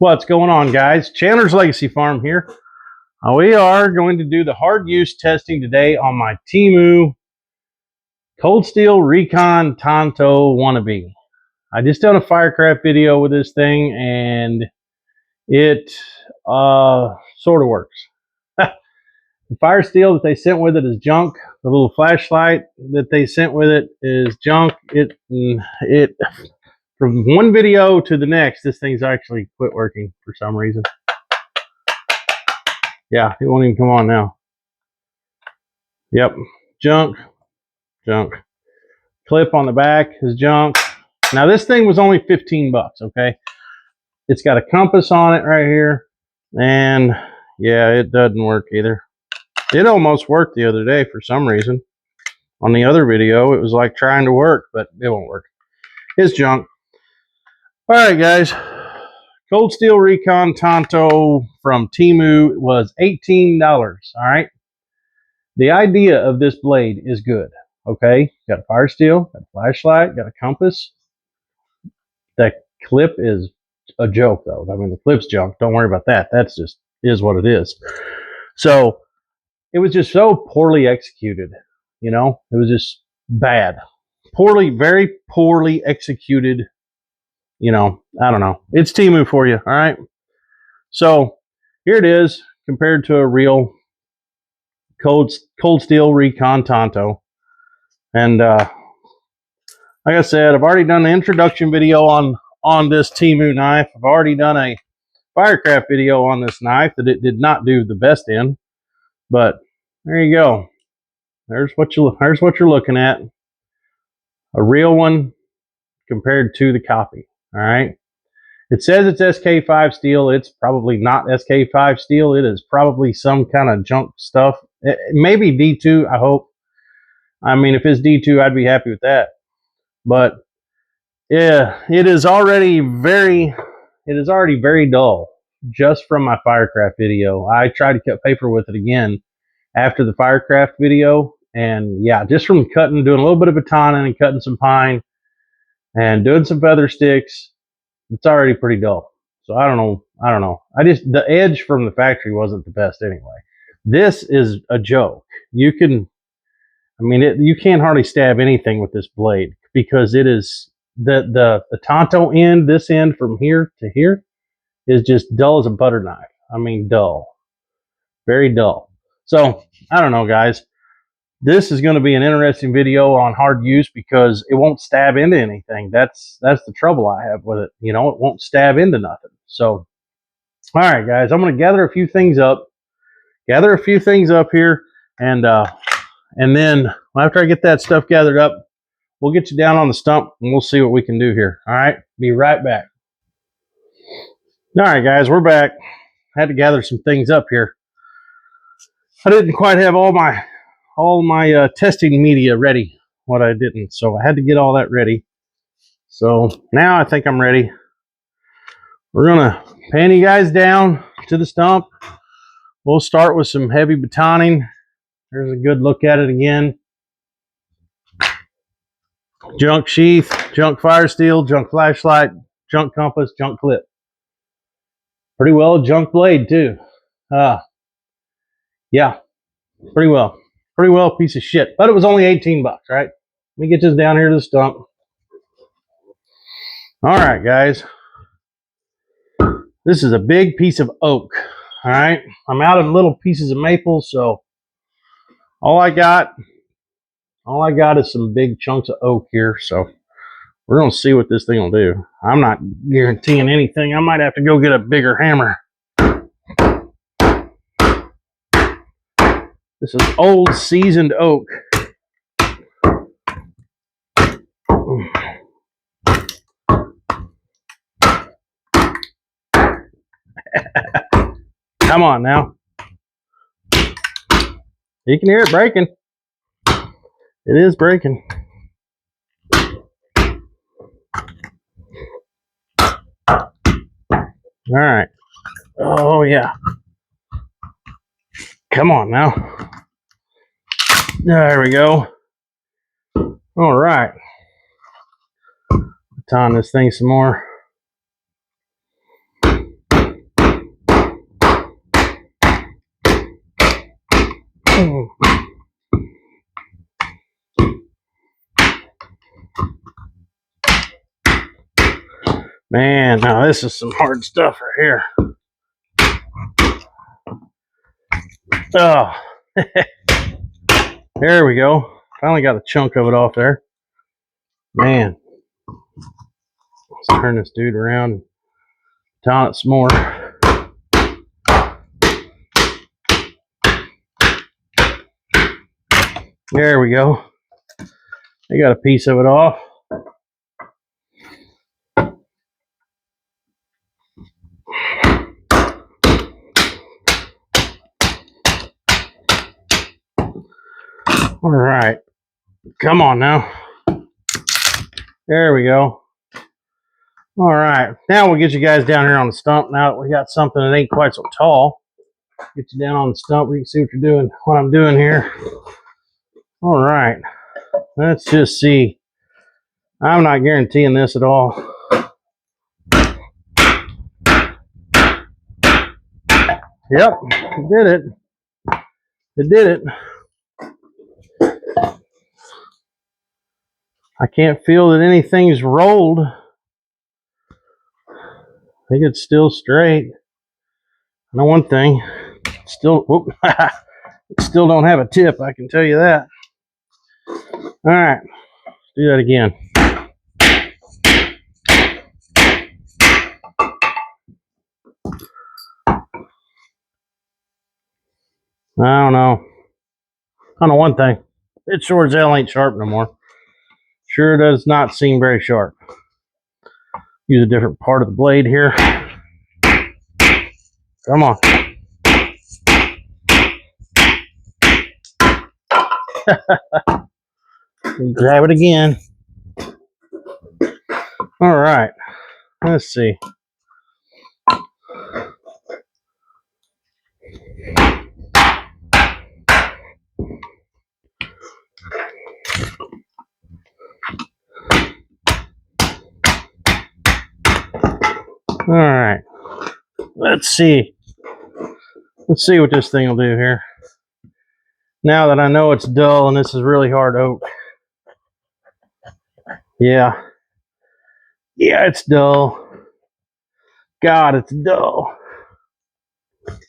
What's going on, guys? Chandler's Legacy Farm here. We are going to do the hard use testing today on my Temu cold steel Recon Tanto wannabe. I just done a Firecraft video with this thing and it sort of works. The fire steel that they sent with it is junk. The little flashlight that they sent with it is junk. It from one video to the next, this thing's actually quit working for some reason. Yeah, it won't even come on now. Yep, junk. Clip on the back is junk. Now this thing was only 15 bucks, okay? It's got a compass on it right here. And yeah, it doesn't work either. It almost worked the other day for some reason. On the other video, it was like trying to work, but it won't work. It's junk. All right, guys. Cold Steel Recon Tanto from Temu was $18, all right? The idea of this blade is good, okay? Got a fire steel, got a flashlight, got a compass. That clip is a joke, though. I mean, the clip's junk. Don't worry about that. That's just is what it is. So it was just so poorly executed, you know? It was just bad. Poorly, very poorly executed. You know, I don't know. It's Temu for you, all right? So here it is compared to a real cold steel Recon Tanto. And like I said, I've already done an introduction video on this Temu knife. I've already done a Firecraft video on this knife that it did not do the best in. But there you go. There's what you're looking at. A real one compared to the copy. All right. It says it's SK5 steel. It's probably not SK5 steel. It is probably some kind of junk stuff. Maybe D2, I hope. I mean, if it's D2, I'd be happy with that. But yeah, it is already very dull just from my Firecraft video. I tried to cut paper with it again after the Firecraft video. And yeah, just from doing a little bit of batoning and cutting some pine and doing some feather sticks, it's already pretty dull. So I don't know. The edge from the factory wasn't the best anyway. This is a joke. You can't hardly stab anything with this blade because it is the Tanto end, this end from here to here is just dull as a butter knife. I mean, dull, very dull. So I don't know, guys. This is going to be an interesting video on hard use because it won't stab into anything. That's the trouble I have with it. You know, it won't stab into nothing. So, all right, guys, I'm going to gather a few things up here, and then after I get that stuff gathered up, we'll get you down on the stump and we'll see what we can do here. All right, be right back. All right, guys, we're back. I had to gather some things up here. I didn't quite have all my testing media ready, what I didn't, so I had to get all that ready. So now I think I'm ready. We're gonna pan you guys down to the stump. We'll start with some heavy batoning. There's a good look at it again. Junk sheath, junk fire steel, junk flashlight, junk compass, junk clip. Pretty well junk blade too. Yeah, pretty well piece of shit, but it was only 18 bucks, right? Let me get this down here to the stump. All right, guys, this is a big piece of oak. All right, I'm out of little pieces of maple, so all I got is some big chunks of oak here. So we're gonna see what this thing will do. I'm not guaranteeing anything. I might have to go get a bigger hammer. This is old seasoned oak. Come on now. You can hear it breaking. It is breaking. All right. Oh, yeah. Come on now. There we go. All right. Baton this thing some more. Man, now this is some hard stuff right here. Oh, there we go. Finally got a chunk of it off there. Man, let's turn this dude around and ton it some more. There we go. I got a piece of it off. All right, come on now. There we go. All right, now we'll get you guys down here on the stump. Now that we got something that ain't quite so tall, get you down on the stump. We can see what you're doing, what I'm doing here. All right, let's just see. I'm not guaranteeing this at all. Yep, it did it. It did it. I can't feel that anything's rolled. I think it's still straight. I know one thing. Still, whoop, it still don't have a tip, I can tell you that. All right, let's do that again. I don't know. I know one thing. It sure as hell ain't sharp no more. Sure does not seem very sharp. Use a different part of the blade here. Come on. Grab it again. All right. Let's see. All right. Let's see. Let's see what this thing will do here. Now that I know it's dull and this is really hard oak. Yeah. Yeah, it's dull. God, it's dull.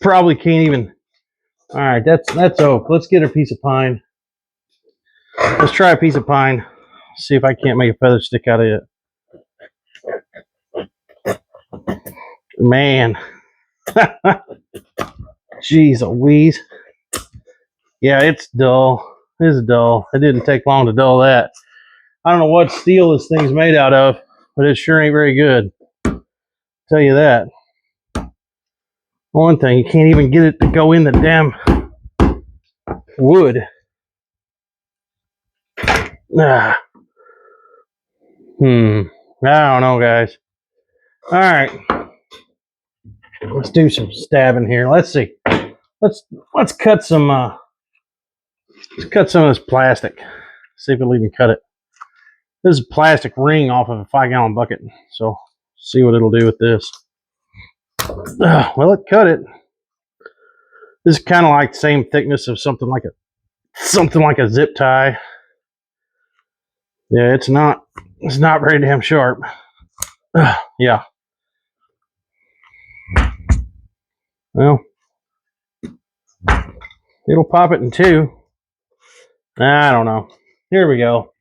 Probably can't even. All right, that's oak. Let's get a piece of pine. Let's try a piece of pine. See if I can't make a feather stick out of it. Man. Jeez Louise. Yeah, it's dull. It's dull. It didn't take long to dull that. I don't know what steel this thing's made out of, but it sure ain't very good. I'll tell you that. One thing, you can't even get it to go in the damn wood. Ah. I don't know, guys. All right. Let's do some stabbing here. Let's see. Let's cut some let's cut some of this plastic. See if it'll even cut it. This is a plastic ring off of a 5-gallon bucket. So see what it'll do with this. Well, it cut it. This is kind of like the same thickness of something like a zip tie. Yeah, it's not very damn sharp. Yeah. Well, it'll pop it in two. I don't know. Here we go.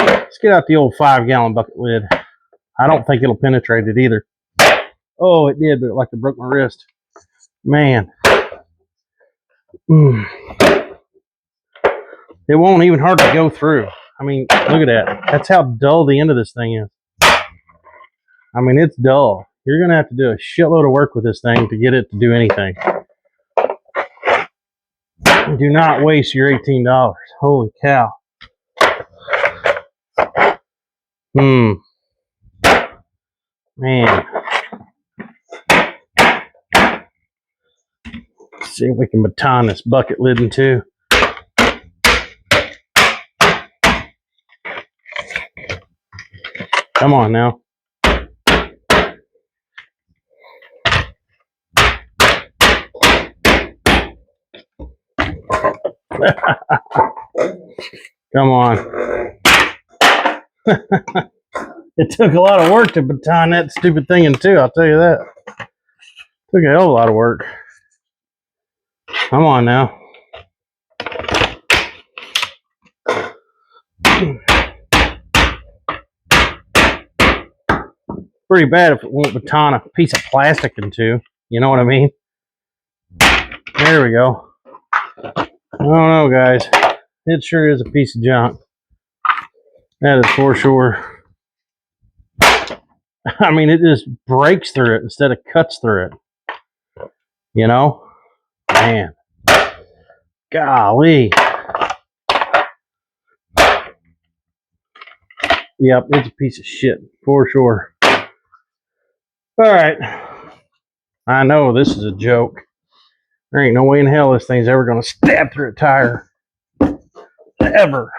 Let's get out the old 5-gallon bucket lid. I don't think it'll penetrate it either. Oh, it did, but like it broke my wrist. Man. It won't even hardly go through. I mean, look at that. That's how dull the end of this thing is. I mean, it's dull. You're going to have to do a shitload of work with this thing to get it to do anything. Do not waste your $18. Holy cow. Man. Let's see if we can baton this bucket lid in two. Come on now. Come on. It took a lot of work to baton that stupid thing in two, I'll tell you that. Took a hell of a lot of work. Come on now. Pretty bad if it won't baton a piece of plastic in two. You know what I mean? There we go. I don't know, guys. It sure is a piece of junk. That is for sure. I mean, it just breaks through it instead of cuts through it. You know? Man. Golly. Yep, it's a piece of shit. For sure. Alright. I know this is a joke. There ain't no way in hell this thing's ever going to stab through a tire. Ever.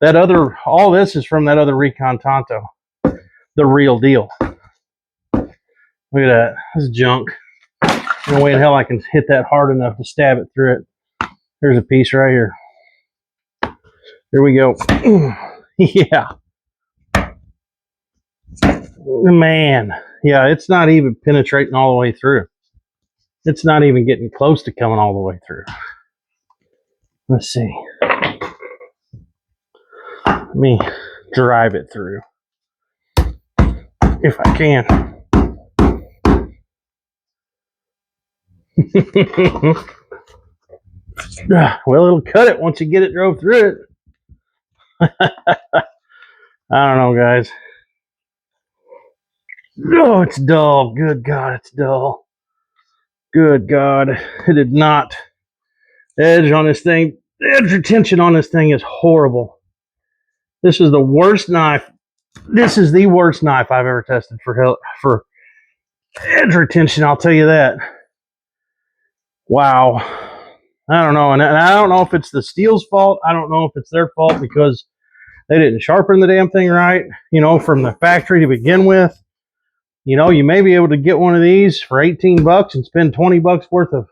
That other, all this is from that other Recon Tanto. The real deal. Look at that. This is junk. No way in hell I can hit that hard enough to stab it through it. There's a piece right here. Here we go. Yeah. Man. Yeah, it's not even penetrating all the way through. It's not even getting close to coming all the way through. Let's see. Let me drive it through. If I can. Well, it'll cut it once you get it drove through it. I don't know, guys. Oh, it's dull. Good God, it's dull. Good God. It did not. The edge on this thing, the edge retention on this thing is horrible. This is the worst knife. This is the worst knife I've ever tested for edge retention, I'll tell you that. Wow. I don't know. And I don't know if it's the steel's fault. I don't know if it's their fault because they didn't sharpen the damn thing right, you know, from the factory to begin with. You know, you may be able to get one of these for 18 bucks and spend 20 bucks worth of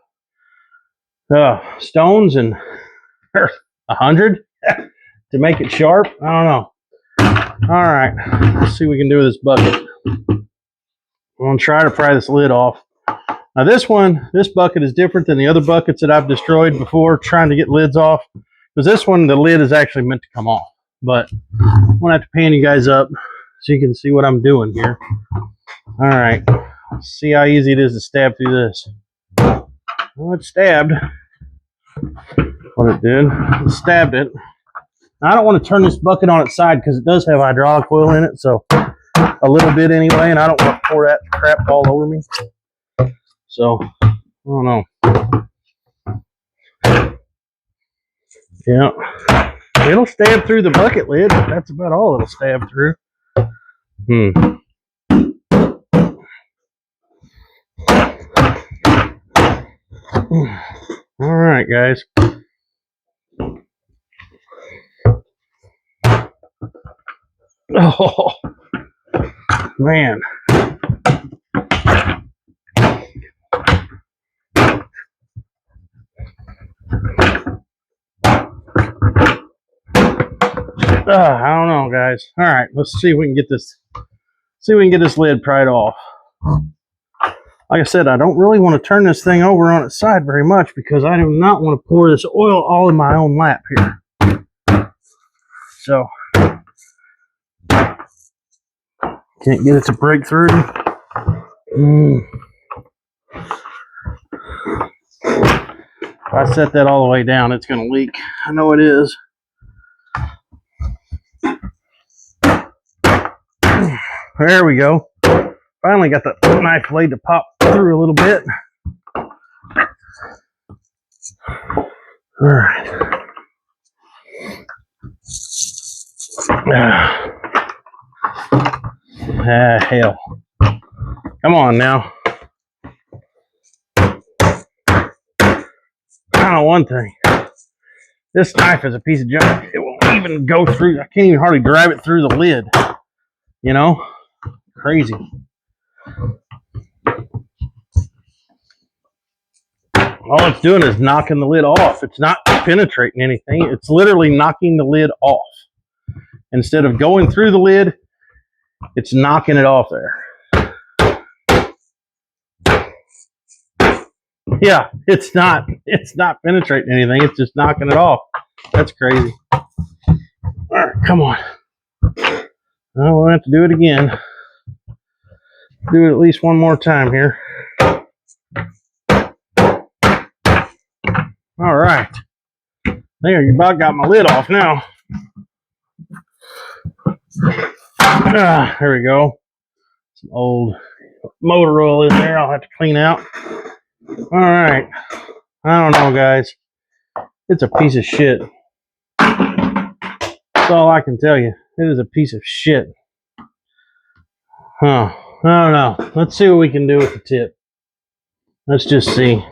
stones and 100 to make it sharp. I don't know. All right, let's see what we can do with this bucket. I'm gonna try to pry this lid off. Now this bucket is different than the other buckets that I've destroyed before trying to get lids off. Because this one, the lid is actually meant to come off. But I'm gonna have to pan you guys up so you can see what I'm doing here. All right, let's see how easy it is to stab through this. Well, it stabbed. What it did, it stabbed it. Now, I don't want to turn this bucket on its side because it does have hydraulic oil in it, so a little bit anyway, and I don't want to pour that crap all over me. So, I don't know. Yeah, it'll stab through the bucket lid, but that's about all it'll stab through. All right, guys. Oh, man. I don't know, guys. All right, let's see if we can get this. See if we can get this lid pried off. Like I said, I don't really want to turn this thing over on its side very much because I do not want to pour this oil all in my own lap here. So, can't get it to break through. If I set that all the way down, it's going to leak. I know it is. There we go. Finally got the knife blade to pop through a little bit. All right. Hell. Come on now. I know one thing. This knife is a piece of junk. It won't even go through. I can't even hardly drive it through the lid. You know? Crazy. All it's doing is knocking the lid off. It's not penetrating anything. It's literally knocking the lid off. Instead of going through the lid, it's knocking it off there. Yeah, it's not penetrating anything. It's just knocking it off. That's crazy. All right, come on. We'll have to do it again. Do it at least one more time here. All right. There, you about got my lid off now. There we go. Some old motor oil in there I'll have to clean out. All right. I don't know, guys. It's a piece of shit. That's all I can tell you. It is a piece of shit. Huh. I don't know. Let's see what we can do with the tip. Let's just see.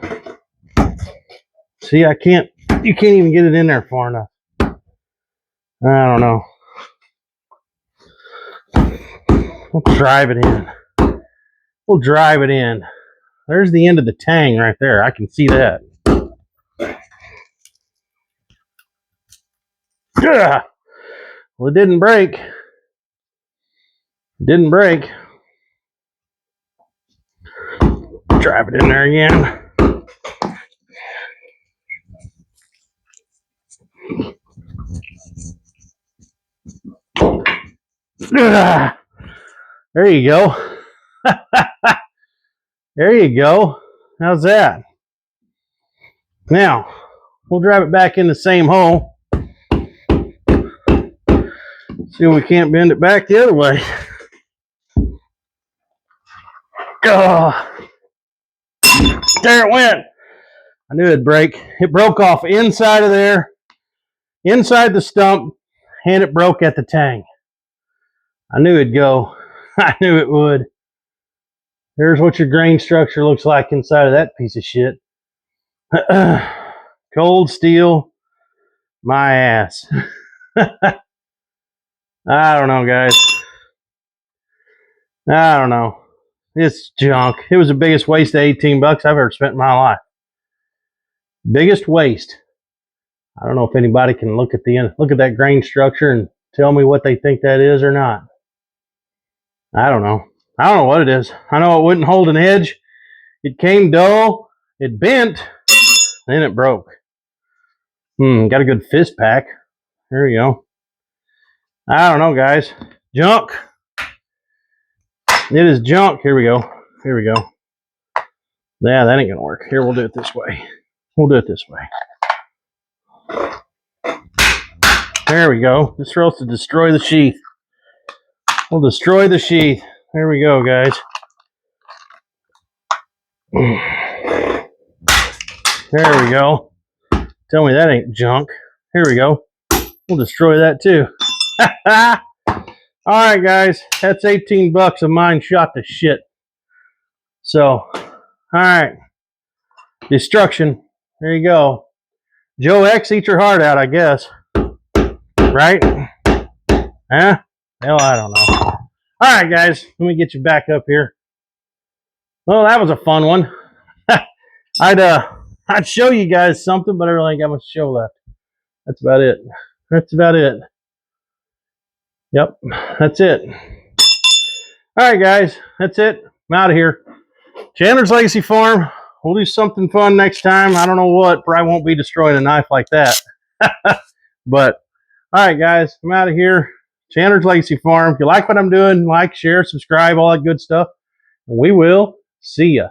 See, you can't even get it in there far enough. I don't know. We'll drive it in. We'll drive it in. There's the end of the tang right there. I can see that. Ugh. Well, it didn't break. It didn't break. Drive it in there again. Ugh. There you go. There you go. How's that? Now, we'll drive it back in the same hole. See if we can't bend it back the other way. Oh, there it went. I knew it'd break. It broke off inside of there, inside the stump, and it broke at the tang. I knew it'd go. I knew it would. There's what your grain structure looks like inside of that piece of shit. Cold steel, my ass. I don't know, guys. I don't know. It's junk. It was the biggest waste of 18 bucks I've ever spent in my life. Biggest waste. I don't know if anybody can look at that grain structure and tell me what they think that is or not. I don't know. I don't know what it is. I know it wouldn't hold an edge. It came dull. It bent. Then it broke. Got a good fist pack. There you go. I don't know, guys. Junk. It is junk. Here we go. Here we go. Yeah, that ain't gonna work. Here, we'll do it this way. We'll do it this way. There we go. This supposed to destroy the sheath. We'll destroy the sheath. There we go, guys. There we go. Tell me that ain't junk. Here we go. We'll destroy that too. All right, guys. That's 18 bucks of mine shot to shit. So, all right. Destruction. There you go. Joe X, eat your heart out, I guess. Right? Huh? Hell, I don't know. All right, guys. Let me get you back up here. Well, that was a fun one. I'd show you guys something, but I really ain't got much show left. That's about it. That's about it. Yep, that's it. All right, guys. That's it. I'm out of here. Chandler's Legacy Farm. We'll do something fun next time. I don't know what. Probably won't be destroying a knife like that. But, all right, guys. I'm out of here. Chandler's Legacy Farm. If you like what I'm doing, like, share, subscribe, all that good stuff. And we will see ya.